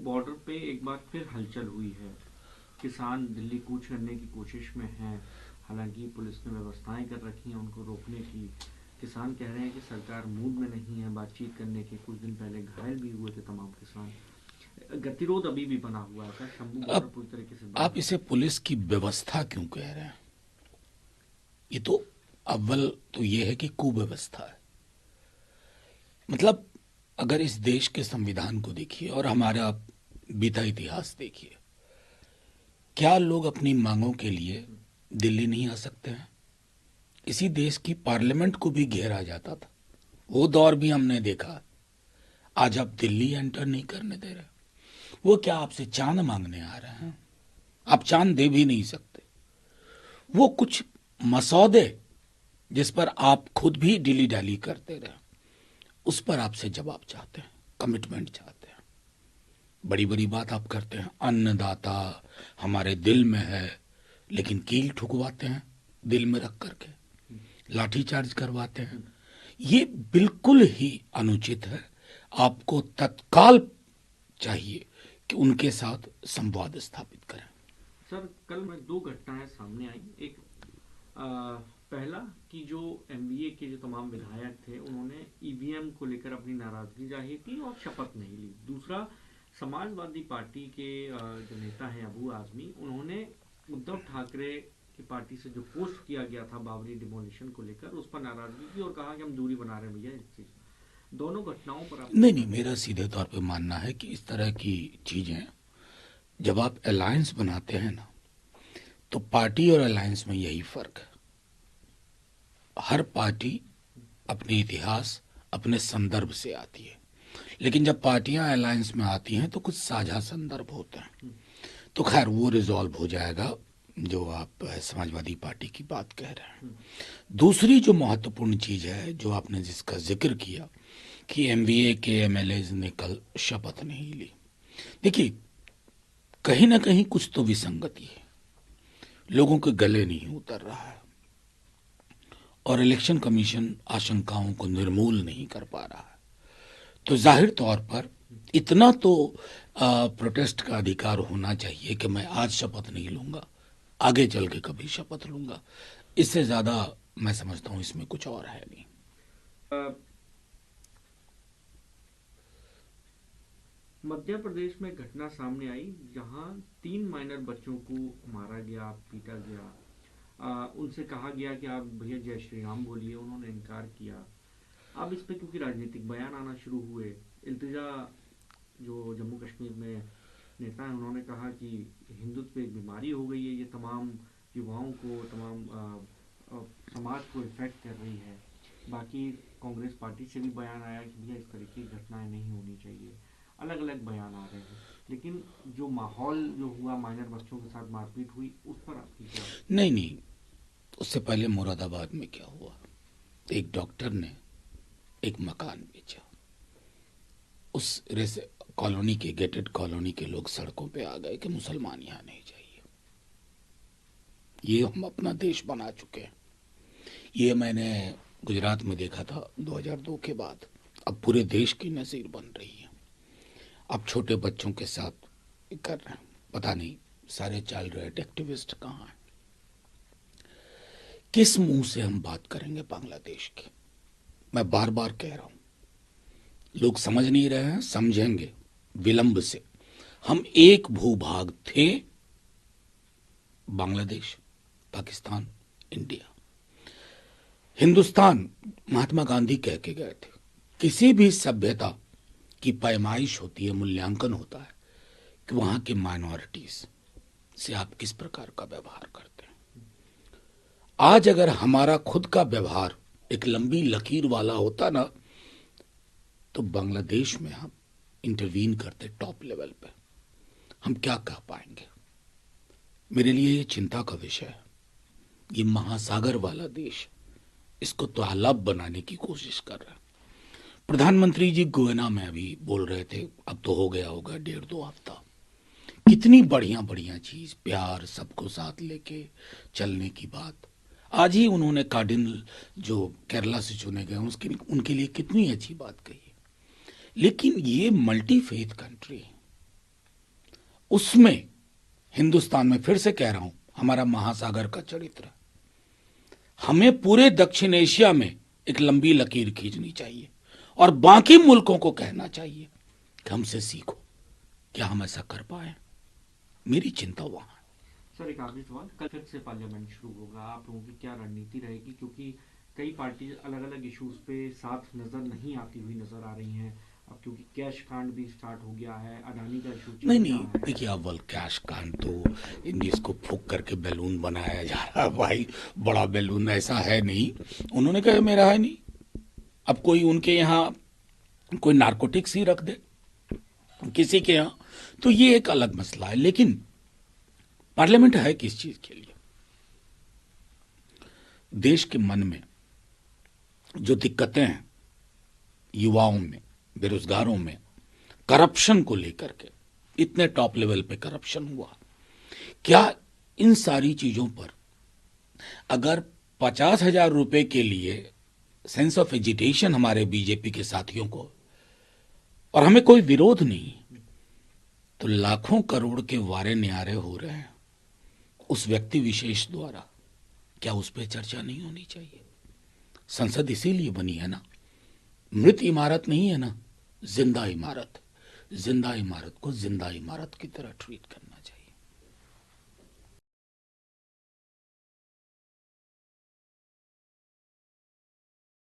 Border पे एक बार फिर हलचल हुई है। किसान दिल्ली कूच करने की कोशिश में हैं। हालांकि पुलिस ने व्यवस्थाएं कर रखी हैं उनको रोकने की। किसान कह रहे हैं कि सरकार मूड में नहीं है बातचीत करने के। कुछ दिन पहले घायल भी हुए थे तमाम किसान। गतिरोध अभी भी बना हुआ था। शंभू बॉर्डर अब पूरी तरीके से बंद आप है। इसे पुलिस की व्यवस्था क्यों कह रहे हैं? ये तो अव्वल तो ये है कि कुव्यवस्था है। मतलब अगर इस देश के संविधान को देखिए और हमारा बीता इतिहास देखिए, क्या लोग अपनी मांगों के लिए दिल्ली नहीं आ सकते हैं? इसी देश की पार्लियामेंट को भी घेरा जाता था, वो दौर भी हमने देखा। आज आप दिल्ली एंटर नहीं करने दे रहे। वो क्या आपसे चांद मांगने आ रहे हैं? आप चांद दे भी नहीं सकते। वो कुछ मसौदे जिस पर आप खुद भी डिली डाली करते रहे, उस पर आपसे जवाब चाहते हैं, कमिटमेंट चाहते हैं। बड़ी बड़ी बात आप करते हैं, अन्नदाता हमारे दिल में है, लेकिन कील ठुकवाते हैं दिल में रख करके, लाठीचार्ज करवाते हैं। ये बिल्कुल ही अनुचित है। आपको तत्काल चाहिए कि उनके साथ संवाद स्थापित करें। सर, कल में दो घटनाएं सामने आई। एक आ, पहला कि जो एमवीए के जो तमाम विधायक थे उन्होंने ईवीएम को लेकर अपनी नाराजगी जाहिर की और शपथ नहीं ली। दूसरा, समाजवादी पार्टी के जो नेता हैं अबू आजमी, उन्होंने उद्धव ठाकरे की पार्टी से जो पोस्ट किया गया था बाबरी डिमोलिशन को लेकर उस पर नाराजगी की और कहा कि हम दूरी बना रहे हैं भैया इस चीज। दोनों घटनाओं पर आप क्या नहीं नहीं, कहना मेरा सीधे तौर पे मानना है कि इस तरह की चीजें जब आप अलायंस बनाते हैं ना, तो पार्टी और अलायंस में यही फर्क है। हर पार्टी अपने इतिहास, अपने संदर्भ से आती है, लेकिन जब पार्टियां अलायंस में आती हैं तो कुछ साझा संदर्भ होते हैं। तो खैर वो रिजॉल्व हो जाएगा जो आप समाजवादी पार्टी की बात कह रहे हैं। दूसरी जो महत्वपूर्ण चीज है जो आपने जिसका जिक्र किया कि एमवीए के एमएलए ने कल शपथ नहीं ली, देखिए कहीं ना कहीं कुछ तो विसंगति है। लोगों के गले नहीं उतर रहा है और इलेक्शन कमीशन आशंकाओं को निर्मूल नहीं कर पा रहा है। तो जाहिर तौर पर इतना तो प्रोटेस्ट का अधिकार होना चाहिए कि मैं आज शपथ नहीं लूंगा, आगे चल के कभी शपथ लूंगा। इससे ज्यादा मैं समझता हूं इसमें कुछ और है नहीं। है? मध्य प्रदेश में घटना सामने आई जहां 3 माइनर बच्चों को मारा गया, पीटा गया। उनसे कहा गया कि आप भैया जय श्री राम बोलिए, उन्होंने इनकार किया। अब इस पे क्योंकि राजनीतिक बयान आना शुरू हुए। इल्तिजा जो जम्मू कश्मीर में नेता है उन्होंने कहा कि हिंदुत्व एक बीमारी हो गई है, ये तमाम युवाओं को, तमाम समाज को इफेक्ट कर रही है। बाकी कांग्रेस पार्टी से भी बयान आया कि भैया इस तरीके की घटनाएं नहीं होनी चाहिए। अलग अलग बयान आ रहे हैं, लेकिन जो माहौल जो हुआ, माइनर बच्चों के साथ मारपीट हुई, उस पर आपकी क्या? नहीं नहीं, उससे पहले मुरादाबाद में क्या हुआ, एक डॉक्टर ने एक मकान बेचा। उस कॉलोनी के, गेटेड कॉलोनी के लोग सड़कों पे आ गए कि मुसलमान यहां नहीं चाहिए। ये हम अपना देश बना चुके हैं। ये मैंने गुजरात में देखा था 2002 के बाद। अब पूरे देश की नजीर बन रही है। अब छोटे बच्चों के साथ कर रहे हैं। पता नहीं सारे चाइल्ड राइट एक्टिविस्ट कहाँ हैं? किस मुंह से हम बात करेंगे बांग्लादेश की? मैं बार बार कह रहा हूं, लोग समझ नहीं रहे हैं, समझेंगे विलंब से। हम एक भूभाग थे, बांग्लादेश, पाकिस्तान, इंडिया। हिंदुस्तान महात्मा गांधी कह के गए थे, किसी भी सभ्यता की पैमाइश होती है, मूल्यांकन होता है कि वहां के माइनॉरिटीज से आप किस प्रकार का व्यवहार करते हैं। आज अगर हमारा खुद का व्यवहार एक लंबी लकीर वाला होता ना, तो बांग्लादेश में हम इंटरवीन करते टॉप लेवल पे। हम क्या कह पाएंगे? मेरे लिए ये चिंता का विषय है। ये महासागर वाला देश, इसको तालाब बनाने की कोशिश कर रहा है। प्रधानमंत्री जी गोयना में अभी बोल रहे थे, अब तो हो गया होगा 1.5-2 हफ्ता, कितनी बढ़िया बढ़िया चीज, प्यार, सबको साथ लेके चलने की बात। आज ही उन्होंने कार्डिनल जो केरला से चुने गए उसके उनके लिए कितनी अच्छी बात कही है। लेकिन ये मल्टी फेथ कंट्री है। उसमें हिंदुस्तान में, फिर से कह रहा हूं, हमारा महासागर का चरित्र, हमें पूरे दक्षिण एशिया में एक लंबी लकीर खींचनी चाहिए और बाकी मुल्कों को कहना चाहिए कि हमसे सीखो। क्या हम ऐसा कर पाए? मेरी चिंता वहां है। सर एक आखिरी सवाल, कल फिर से पार्लियामेंट शुरू होगा, आप लोगों की क्या रणनीति रहेगी? क्योंकि कई पार्टी अलग अलग इश्यूज पे साथ नजर नहीं आती हुई नजर आ रही हैं। अब क्योंकि कैश कांड भी स्टार्ट हो गया है, अडानी का इशू चल नहीं रहा नहीं, है। देखिए, अव्वल कैश कांड तो इसको फूक करके बैलून बनाया जा रहा है भाई। बड़ा बैलून ऐसा है नहीं, उन्होंने कहा मेरा है नहीं। अब कोई उनके यहाँ कोई नारकोटिक्स ही रख दे किसी के यहाँ, तो ये एक अलग मसला है। लेकिन पार्लियामेंट है किस चीज के लिए? देश के मन में जो दिक्कतें हैं, युवाओं में, बेरोजगारों में, करप्शन को लेकर के, इतने टॉप लेवल पे करप्शन हुआ, क्या इन सारी चीजों पर अगर 50,000 रुपए के लिए सेंस ऑफ एजिटेशन हमारे बीजेपी के साथियों को, और हमें कोई विरोध नहीं, तो लाखों करोड़ के वारे न्यारे हो रहे हैं उस व्यक्ति विशेष द्वारा, क्या उस पर चर्चा नहीं होनी चाहिए? संसद इसीलिए बनी है ना, मृत इमारत नहीं है ना, जिंदा इमारत। जिंदा इमारत को जिंदा इमारत की तरह ट्रीट करना।